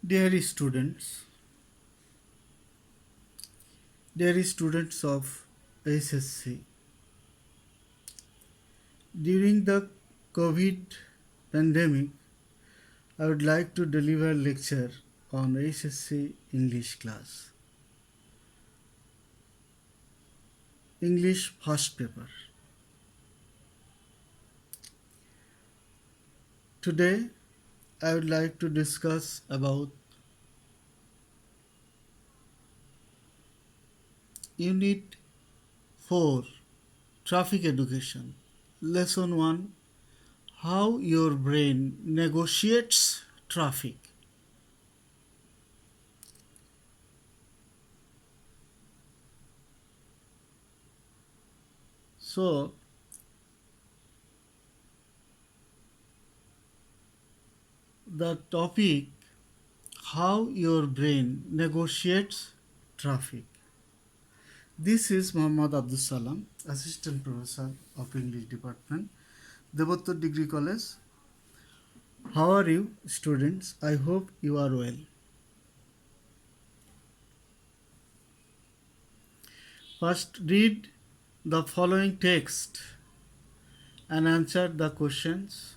Dear students of SSC, during the COVID pandemic, I would like to deliver a lecture on SSC English class. English first paper. Today, I would like to discuss about Unit 4, Traffic Education. Lesson 1, How Your Brain Negotiates Traffic. So, the topic, how your brain negotiates traffic. This is Muhammad Abdul Salam, Assistant Professor of English Department, Devattar Degree College. How are you, students? I hope you are well. First, read the following text and answer the questions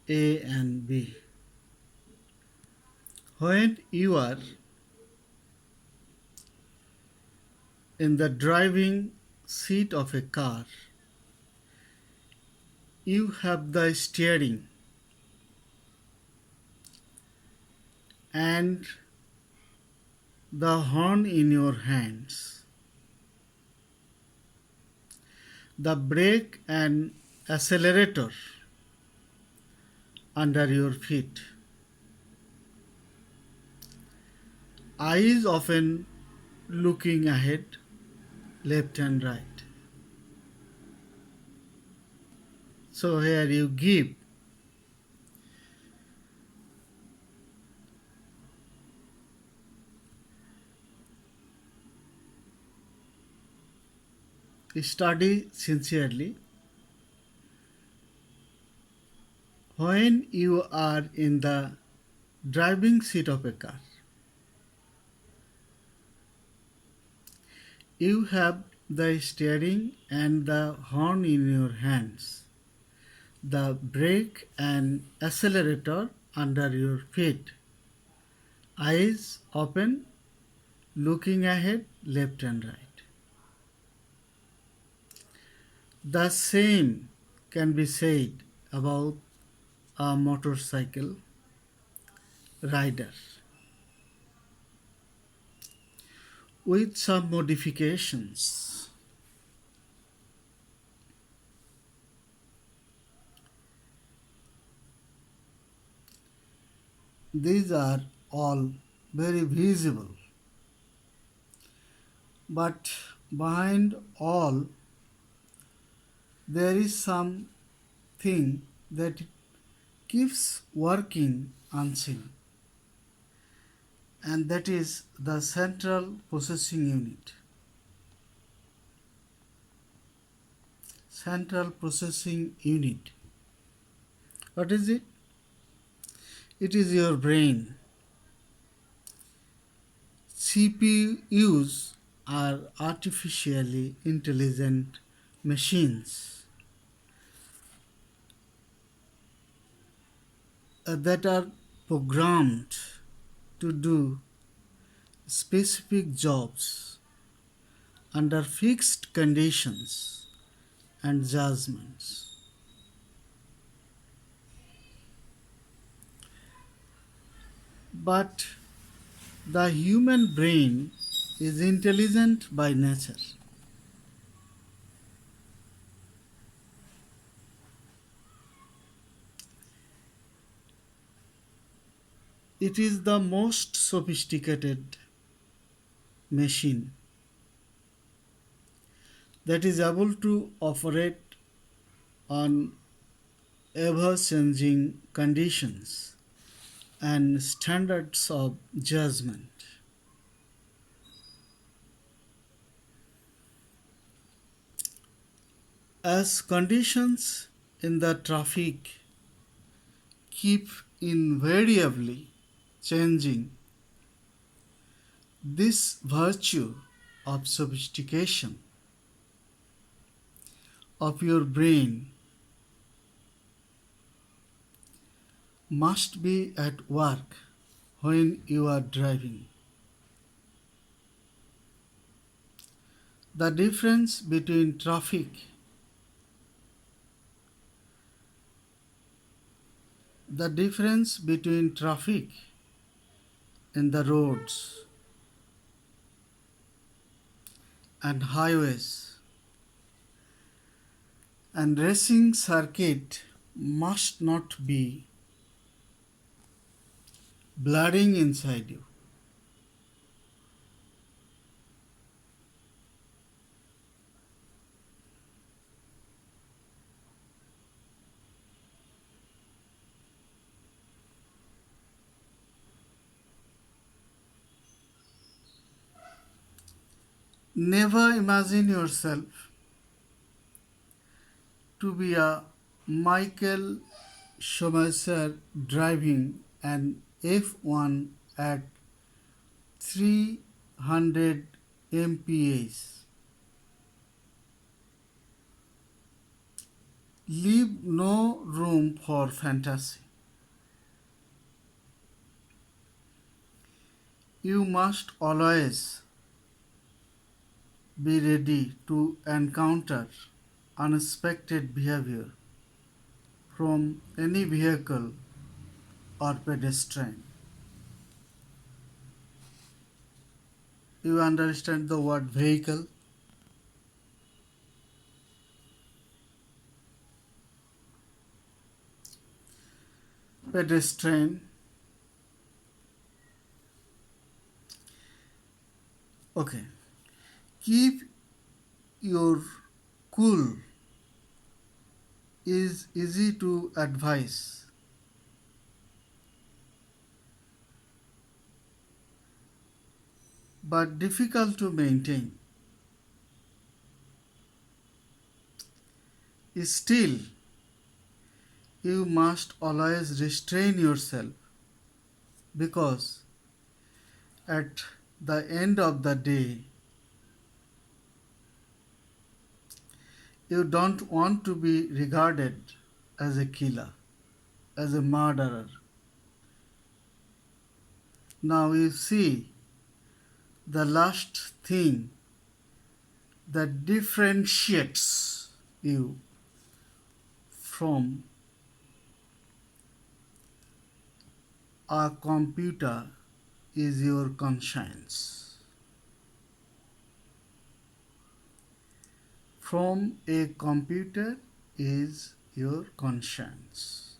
A and B. When you are in the driving seat of a car, you have the steering and the horn in your hands. The brake and accelerator under your feet. Eyes often looking ahead, left and right. So here you give study sincerely. When you are in the driving seat of a car, you have the steering and the horn in your hands, the brake and accelerator under your feet, eyes open, looking ahead, left and right. The same can be said about a motorcycle rider with some modifications. These are all very visible, but behind all there is something that keeps working unseen, and that is the central processing unit. Central processing unit. What is it? It is your brain. CPUs are artificially intelligent machines that are programmed to do specific jobs under fixed conditions and judgments. But the human brain is intelligent by nature. It is the most sophisticated machine that is able to operate on ever changing conditions and standards of judgment. As conditions in the traffic keep invariably changing. This virtue of sophistication of your brain must be at work when you are driving. The difference between traffic in the roads and highways and racing circuit must not be blaring inside you. Never imagine yourself to be a Michael Schumacher driving an F1 at 300 mph. Leave no room for fantasy. You must always be ready to encounter unexpected behavior from any vehicle or pedestrian. You understand the word vehicle? Pedestrian. Okay. Keep your cool is easy to advise, but difficult to maintain. Still, you must always restrain yourself because at the end of the day, you don't want to be regarded as a killer, as a murderer. Now you see the last thing that differentiates you from a computer is your conscience. From a computer is your conscience.